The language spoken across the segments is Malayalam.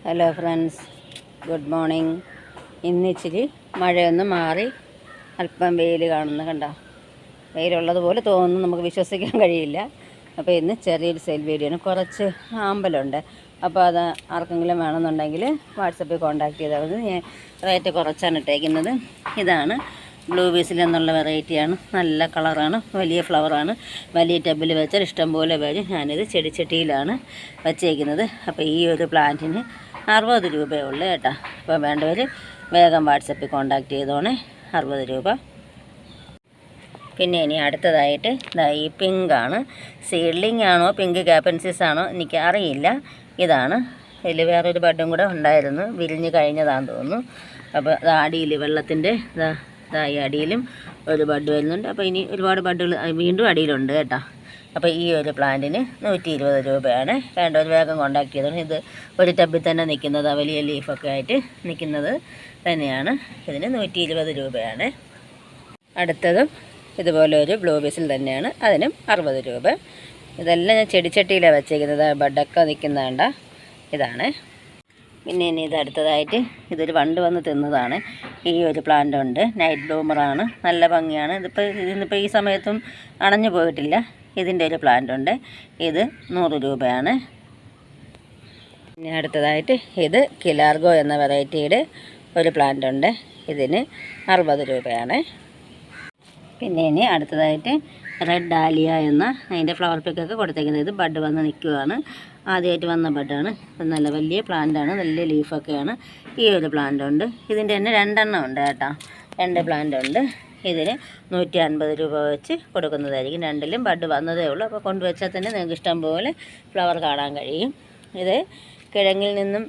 Hello friends, good morning. ഇന്നിച്ചിരി മഴയൊന്ന് മാറി അല്പം വെയിൽ കണ്ടോ. വെയിലുള്ളതുപോലെ തോന്നുന്നു, നമുക്ക് വിശ്വസിക്കാൻ കഴിയില്ല. അപ്പോൾ ഇന്ന് ചെറിയൊരു സെയിൽ വീഡിയോ ആണ്. കുറച്ച് ആമ്പലുണ്ട്. അപ്പോൾ അത് ആർക്കെങ്കിലും വേണമെന്നുണ്ടെങ്കിൽ വാട്സപ്പിൽ കോൺടാക്ട് ചെയ്താൽ മതി. ഞാൻ റേറ്റ് കുറച്ചാണ് ഇട്ടേക്കുന്നത്. ഇതാണ് ബ്ലൂ ബീസിൽ എന്നുള്ള വെറൈറ്റിയാണ്. നല്ല കളറാണ്, വലിയ ഫ്ലവറാണ്. വലിയ ടബിൽ വെച്ചാൽ ഇഷ്ടംപോലെ വരും. ഞാനിത് ചെടിച്ചട്ടിയിലാണ് വച്ചേക്കുന്നത്. അപ്പോൾ ഈ ഒരു പ്ലാന്റിന് 60 രൂപയേ ഉള്ളൂ കേട്ടോ. അപ്പോൾ വേണ്ടവർ വേഗം വാട്സപ്പിൽ കോൺടാക്ട് ചെയ്തോണേ. 60 രൂപ. പിന്നെ ഇനി അടുത്തതായിട്ട് ഈ പിങ്കാണ്. സീഡ്ലിംഗ് ആണോ പിങ്ക് കാപ്പൻസിസ് ആണോ എനിക്ക് അറിയില്ല. ഇതാണ്. ഇതിൽ വേറൊരു ബഡും കൂടെ ഉണ്ടായിരുന്നു, വിരിഞ്ഞ് കഴിഞ്ഞതാണെന്ന് തോന്നുന്നു. അപ്പോൾ അത് അടിയിൽ വെള്ളത്തിൻ്റെ ഈ അടിയിലും ഒരു ബഡ് വരുന്നുണ്ട്. അപ്പോൾ ഇനി ഒരുപാട് ബഡുകൾ വീണ്ടും അടിയിലുണ്ട് കേട്ടോ. അപ്പോൾ ഈ ഒരു പ്ലാന്റിന് 120 രൂപയാണ്. വേണ്ടവർ വേഗം കോൺടാക്ട് ചെയ്തോളൂ. ഇത് ഒരു ടബിൽ തന്നെ നിൽക്കുന്നത്, വലിയ ലീഫൊക്കെ ആയിട്ട് നിൽക്കുന്നത് തന്നെയാണ്. ഇതിന് 120 രൂപയാണ്. അടുത്തതും ഇതുപോലെ ഒരു ബ്ലൂ ബീസിൽ തന്നെയാണ്. അതിനും 60 രൂപ. ഇതെല്ലാം ഞാൻ ചെടിച്ചട്ടിയിലാണ് വെച്ചേക്കുന്നത്. ബഡൊക്കെ നിൽക്കുന്നതാണ്ട. ഇതാണ്. പിന്നെ ഇനി ഇത് അടുത്തതായിട്ട് ഇതൊരു വണ്ട് വന്ന് തിന്നതാണ്. ഈ ഒരു പ്ലാന്റ് ഉണ്ട്, നൈറ്റ് ബ്ലൂമറാണ്. നല്ല ഭംഗിയാണ്. ഇതിപ്പോൾ ഈ സമയത്തും അണഞ്ഞു പോയിട്ടില്ല. ഇതിൻ്റെ ഒരു പ്ലാന്റ് ഉണ്ട്. ഇത് 100 രൂപയാണ്. പിന്നെ അടുത്തതായിട്ട് ഇത് കിലാർഗോ എന്ന വെറൈറ്റിയുടെ ഒരു പ്ലാന്റ് ഉണ്ട്. ഇതിന് 60 രൂപയാണ്. പിന്നെ ഇനി അടുത്തതായിട്ട് റെഡ് ഡാലിയ എന്ന അതിൻ്റെ ഫ്ലവർ പിക്കൊക്കെ കൊടുത്തേക്കുന്നത്. ഇത് ബഡ് വന്ന് നിൽക്കുകയാണ്. ആദ്യമായിട്ട് വന്ന ബഡാണ്. നല്ല വലിയ പ്ലാന്റാണ്, നല്ല ലീഫൊക്കെയാണ്. ഈ ഒരു പ്ലാന്റ് ഉണ്ട്. ഇതിൻ്റെ തന്നെ 2 എണ്ണം ഉണ്ട് കേട്ടോ. 2 പ്ലാന്റ് ഉണ്ട്. ഇതിന് 150 രൂപ വെച്ച് കൊടുക്കുന്നതായിരിക്കും. 2ലും ബഡ് വന്നതേ ഉള്ളൂ. അപ്പോൾ കൊണ്ടുവച്ചാൽ തന്നെ നിങ്ങൾക്ക് ഇഷ്ടം പോലെ ഫ്ലവർ കാണാൻ കഴിയും. ഇത് കിഴങ്ങിൽ നിന്നും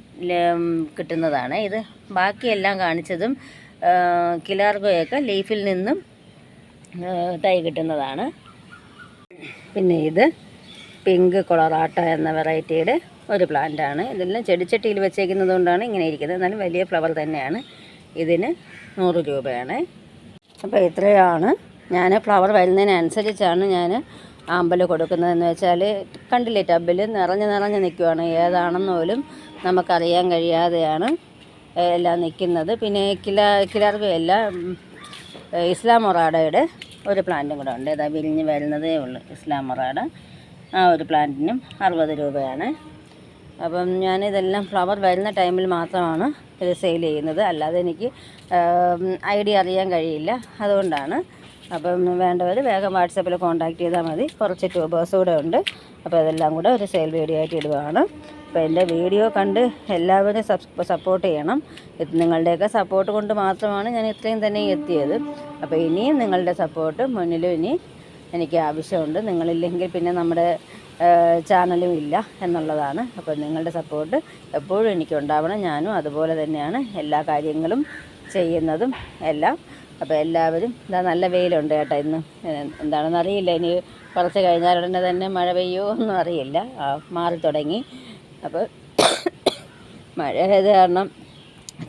കിട്ടുന്നതാണ്. ഇത് ബാക്കിയെല്ലാം കാണിച്ചതും കിലാർഗോയൊക്കെ ലീഫിൽ നിന്നും തൈ കിട്ടുന്നതാണ്. പിന്നെ ഇത് പിങ്ക് കൊളറാട്ട എന്ന വെറൈറ്റിയുടെ ഒരു പ്ലാന്റാണ്. ഇതെല്ലാം ചെടിച്ചട്ടിയിൽ വെച്ചേക്കുന്നത് കൊണ്ടാണ് ഇങ്ങനെ ഇരിക്കുന്നത്. എന്നാലും വലിയ ഫ്ലവർ തന്നെയാണ്. ഇതിന് 100 രൂപയാണ്. അപ്പോൾ ഇത്രയാണ്. ഞാൻ ഫ്ലവർ വരുന്നതിനനുസരിച്ചാണ് ഞാൻ ആമ്പൽ കൊടുക്കുന്നതെന്ന് വെച്ചാൽ, കണ്ടില്ലേ ടബിൽ നിറഞ്ഞ് നിൽക്കുകയാണ്. ഏതാണെന്ന് പോലും നമുക്കറിയാൻ കഴിയാതെയാണ് എല്ലാം നിൽക്കുന്നത്. പിന്നെ കിലാർഗോ എല്ലാം ഇസ്ലാം മൊറാഡയുടെ ഒരു പ്ലാന്റും കൂടെ ഉണ്ട്. ഇതാ വിരിഞ്ഞ് വരുന്നതേ ഉള്ളൂ ഇസ്ലാം മൊറാഡ. ആ ഒരു പ്ലാന്റിനും 60 രൂപയാണ്. അപ്പം ഞാനിതെല്ലാം ഫ്ലവർ വരുന്ന ടൈമിൽ മാത്രമാണ് ഇത് സെയിൽ ചെയ്യുന്നത്. അല്ലാതെ എനിക്ക് ഐഡിയ അറിയാൻ കഴിയില്ല, അതുകൊണ്ടാണ്. അപ്പം വേണ്ടവർ വേഗം വാട്സപ്പിൽ കോൺടാക്ട് ചെയ്താൽ മതി. കുറച്ച് ട്യൂബേഴ്സ് കൂടെ ഉണ്ട്. അപ്പോൾ ഇതെല്ലാം കൂടെ ഒരു സെയിൽ വീഡിയോ ആയിട്ട് ഇടുകയാണ്. അപ്പോൾ എൻ്റെ വീഡിയോ കണ്ട് എല്ലാവരും സപ്പോർട്ട് ചെയ്യണം. നിങ്ങളുടെയൊക്കെ സപ്പോർട്ട് കൊണ്ട് മാത്രമാണ് ഞാൻ ഇത്രയും തന്നെ എത്തിയത്. അപ്പോൾ ഇനിയും നിങ്ങളുടെ സപ്പോർട്ട് മുന്നിലും ഇനി എനിക്ക് ആവശ്യമുണ്ട്. നിങ്ങളില്ലെങ്കിൽ പിന്നെ നമ്മുടെ ചാനലും ഇല്ല എന്നുള്ളതാണ്. അപ്പോൾ നിങ്ങളുടെ സപ്പോർട്ട് എപ്പോഴും എനിക്കുണ്ടാവണം. ഞാനും അതുപോലെ തന്നെയാണ് എല്ലാ കാര്യങ്ങളും ചെയ്യുന്നതും എല്ലാം. അപ്പോൾ എല്ലാവരും നല്ല വെയിലുണ്ട് കേട്ടോ. ഇന്ന് എന്താണെന്ന് അറിയില്ല. ഇനി കുറച്ച് കഴിഞ്ഞാൽ ഉടനെ തന്നെ മഴ പെയ്യുമോ ഒന്നും അറിയില്ല. മാറി തുടങ്ങി. അപ്പോൾ മഴ ആയത് കാരണം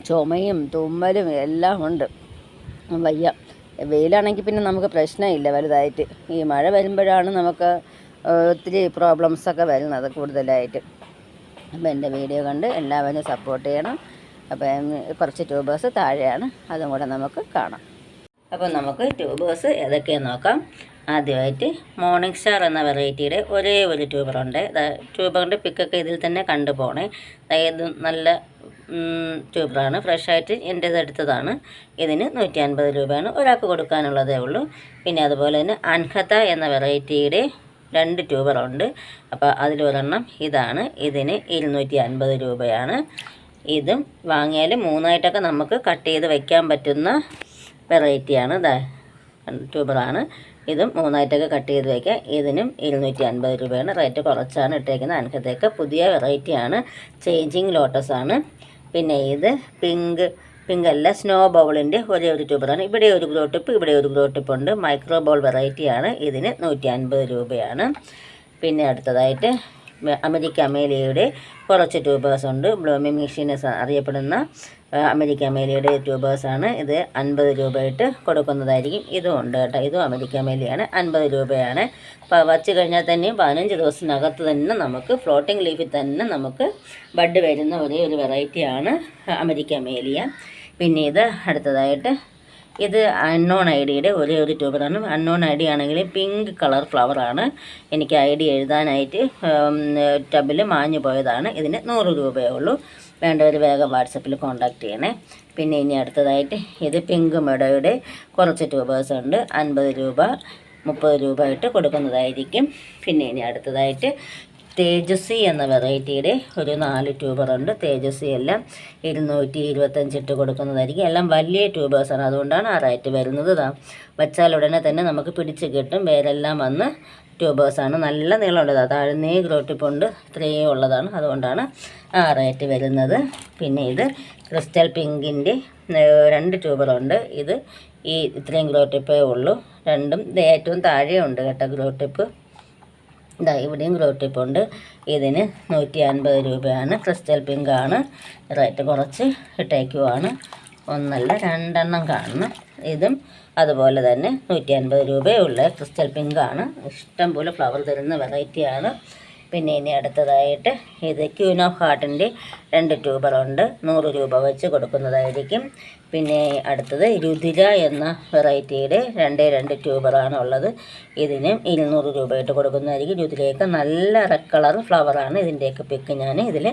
ചുമയും തുമ്മലും എല്ലാം ഉണ്ട്. വയ്യ. വെയിലാണെങ്കിൽ പിന്നെ നമുക്ക് പ്രശ്നമില്ല വലുതായിട്ട്. ഈ മഴ വരുമ്പോഴാണ് നമുക്ക് ഒത്തിരി പ്രോബ്ലംസൊക്കെ വരുന്നത് കൂടുതലായിട്ട്. അപ്പോൾ എൻ്റെ വീഡിയോ കണ്ട് എല്ലാവരും സപ്പോർട്ട് ചെയ്യണം. അപ്പം കുറച്ച് ട്യൂബേഴ്സ് താഴെയാണ്, അതും കൂടെ നമുക്ക് കാണാം. അപ്പോൾ നമുക്ക് ട്യൂബേഴ്സ് ഏതൊക്കെയാണെന്ന് നോക്കാം. ആദ്യമായിട്ട് മോർണിംഗ് സ്റ്റാർ എന്ന വെറൈറ്റിയുടെ ഒരേ ഒരു ട്യൂബറുണ്ട്. ട്യൂബറിൻ്റെ പിക്കൊക്കെ ഇതിൽ തന്നെ കണ്ടു പോണേ. അതായത് നല്ല ട്യൂബറാണ്. ഫ്രഷായിട്ട് എൻ്റേത് എടുത്തതാണ്. ഇതിന് 150 രൂപയാണ് ഒരാൾക്ക് കൊടുക്കാനുള്ളതേ ഉള്ളൂ. പിന്നെ അതുപോലെ തന്നെ അൻഹത എന്ന വെറൈറ്റിയുടെ 2 ട്യൂബറുണ്ട്. അപ്പോൾ അതിലൊരെണ്ണം ഇതാണ്. ഇതിന് 250 രൂപയാണ്. ഇതും വാങ്ങിയാൽ 3ആയിട്ടൊക്കെ നമുക്ക് കട്ട് ചെയ്ത് വയ്ക്കാൻ പറ്റുന്ന വെറൈറ്റിയാണ്. ട്യൂബറാണ്. ഇതും 3ആയിട്ടൊക്കെ കട്ട് ചെയ്ത് വയ്ക്കാം. ഇതിനും 250 രൂപയാണ്. റേറ്റ് കുറച്ചാണ് ഇട്ടേക്കുന്നത്. അൻഹതയൊക്കെ പുതിയ വെറൈറ്റിയാണ്. ചേഞ്ചിങ് ലോട്ടസ് ആണ്. പിന്നെ ഇത് പിങ്ക് അല്ല, സ്നോ ബൗളിൻ്റെ ഒരേ ഒരു ട്യൂബറാണ്. ഇവിടെ ഒരു ഗ്രോ ടിപ്പ്, ഇവിടെ ഒരു ഗ്രോ ടിപ്പ് ഉണ്ട്. മൈക്രോ ബോൾ വെറൈറ്റിയാണ്. ഇതിന് 150 രൂപയാണ്. പിന്നെ അടുത്തതായിട്ട് അമേരിക്ക അമേലിയയുടെ കുറച്ച് ട്യൂബേഴ്സ് ഉണ്ട്. ബ്ലൂമിംഗ് മെഷീൻസ് അറിയപ്പെടുന്ന അമേരിക്ക അമേലിയയുടെ ട്യൂബേഴ്സാണ്. ഇത് 50 രൂപയിട്ട് കൊടുക്കുന്നതായിരിക്കും. ഇതും ഉണ്ട് കേട്ടോ. ഇതും അമേരിക്ക അമേലിയാണ്. 50 രൂപയാണ്. അപ്പോൾ വച്ച് കഴിഞ്ഞാൽ തന്നെ 15 ദിവസത്തിനകത്ത് തന്നെ നമുക്ക് ഫ്ലോട്ടിംഗ് ലീഫിൽ തന്നെ നമുക്ക് ബഡ് വരുന്ന ഒരേ ഒരു വെറൈറ്റിയാണ് അമേരിക്ക അമേലിയ. പിന്നെ ഇത് അടുത്തതായിട്ട് ഇത് അൺനോൺ ഐഡിയുടെ ഒരേ ഒരു ട്യൂബറാണ്. അൺനോൺ ഐഡി ആണെങ്കിൽ പിങ്ക് കളർ ഫ്ലവറാണ്. എനിക്ക് ഐഡി എഴുതാനായിട്ട് ടബിൽ മാഞ്ഞു പോയതാണ്. ഇതിന് 100 രൂപയേ ഉള്ളൂ. വേണ്ടവർ വേഗം വാട്സപ്പിൽ കോൺടാക്റ്റ് ചെയ്യണേ. പിന്നെ ഇനി അടുത്തതായിട്ട് ഇത് പിങ്ക് മെഡോയുടെ കുറച്ച് ട്യൂബേഴ്സ് ഉണ്ട്. 50 രൂപ 30 രൂപ ആയിട്ട് കൊടുക്കുന്നതായിരിക്കും. പിന്നെ ഇനി അടുത്തതായിട്ട് തേജസ്വി എന്ന വെറൈറ്റിയുടെ ഒരു 4 ട്യൂബറുണ്ട്. തേജസ്വി എല്ലാം 225 ഇട്ട് കൊടുക്കുന്നതായിരിക്കും. എല്ലാം വലിയ ട്യൂബേഴ്സാണ്, അതുകൊണ്ടാണ് ആ റേറ്റ് വരുന്നത്. വച്ചാൽ ഉടനെ തന്നെ നമുക്ക് പിടിച്ച് കിട്ടും. വേരെല്ലാം വന്ന് ട്യൂബേഴ്സാണ്. നല്ല നീളമുള്ളത്, താഴ്ന്നേ ഗ്രോട്ടിപ്പുണ്ട്, ഇത്രയും ഉള്ളതാണ്, അതുകൊണ്ടാണ് ആ റേറ്റ് വരുന്നത്. പിന്നെ ഇത് ക്രിസ്റ്റൽ പിങ്കിൻ്റെ 2 ട്യൂബറുണ്ട്. ഇത് ഇത്രയും ഗ്രോട്ടിപ്പേ ഉള്ളൂ. രണ്ടും ഏറ്റവും താഴെയുണ്ട് കേട്ടോ ഗ്രോട്ടിപ്പ്. ഇതാ ഇവിടെയും ഗ്രോട്ടിപ്പ് ഉണ്ട്. ഇതിന് 150 രൂപയാണ്. ക്രിസ്റ്റൽ പിങ്കാണ്. റേറ്റ് കുറച്ച് ഇട്ടേക്കുവാണ്. ഒന്നല്ല 2 എണ്ണം കാണണം. ഇതും അതുപോലെ തന്നെ 150 രൂപയേ ഉള്ളൂ. ക്രിസ്റ്റൽ പിങ്കാണ്. ഇഷ്ടം പോലെ ഫ്ലവർ തരുന്ന വെറൈറ്റിയാണ്. പിന്നെ ഇനി അടുത്തതായിട്ട് ഇത് ക്യൂൻ ഓഫ് ഹാർട്ടിൻ്റെ 2 ട്യൂബറുണ്ട്. 100 രൂപ വെച്ച് കൊടുക്കുന്നതായിരിക്കും. പിന്നെ അടുത്തത് രുതിര എന്ന വെറൈറ്റിയുടെ 2 ട്യൂബറാണ് ഉള്ളത്. ഇതിന് 200 രൂപയായിട്ട് കൊടുക്കുന്നതായിരിക്കും. രുതിരയൊക്കെ നല്ല റെഡ് കളർ ഫ്ലവറാണ്. ഇതിൻ്റെയൊക്കെ പിക്ക് ഞാൻ ഇതിൽ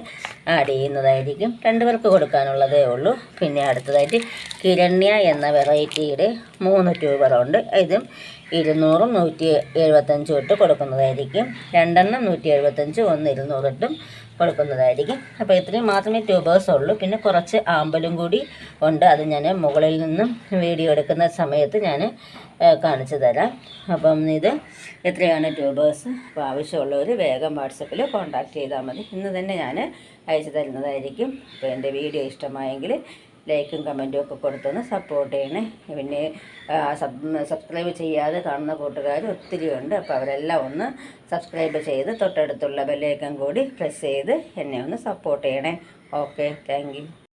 ആഡ് ചെയ്യുന്നതായിരിക്കും. 2 പേർക്ക് കൊടുക്കാനുള്ളതേ ഉള്ളൂ. പിന്നെ അടുത്തതായിട്ട് കിരണ്യ എന്ന വെറൈറ്റിയുടെ 3 ട്യൂബറുണ്ട്. ഇതും 200ഉം 175 ഇട്ട് കൊടുക്കുന്നതായിരിക്കും. 2 എണ്ണം 175, 1 200 ഇട്ടും കൊടുക്കുന്നതായിരിക്കും. അപ്പോൾ ഇത്രയും മാത്രമേ ട്യൂബേഴ്സ് ഉള്ളൂ. പിന്നെ കുറച്ച് ആമ്പലും കൂടി ഉണ്ട്. അത് ഞാൻ മുകളിൽ നിന്നും വീഡിയോ എടുക്കുന്ന സമയത്ത് ഞാൻ കാണിച്ചു തരാം. അപ്പം ഇത് എത്രയാണ് ട്യൂബേഴ്സ്. അപ്പോൾ ആവശ്യമുള്ളവർ വേഗം വാട്സപ്പിൽ കോൺടാക്റ്റ് ചെയ്താൽ മതി. ഇന്ന് തന്നെ ഞാൻ അയച്ചു തരുന്നതായിരിക്കും. അപ്പോൾ എൻ്റെ വീഡിയോ ഇഷ്ടമായെങ്കിൽ ലൈക്കും കമൻറ്റും ഒക്കെ കൊടുത്തൊന്ന് സപ്പോർട്ട് ചെയ്യണേ. പിന്നെ സബ്സ്ക്രൈബ് ചെയ്യാതെ കാണുന്ന കൂട്ടുകാർ ഒത്തിരി ഉണ്ട്. അപ്പോൾ അവരെല്ലാം ഒന്ന് സബ്സ്ക്രൈബ് ചെയ്ത് തൊട്ടടുത്തുള്ള ബെല്ലൈക്കൺ കൂടി പ്രസ് ചെയ്ത് എന്നെ ഒന്ന് സപ്പോർട്ട് ചെയ്യണേ. Okay, thank you.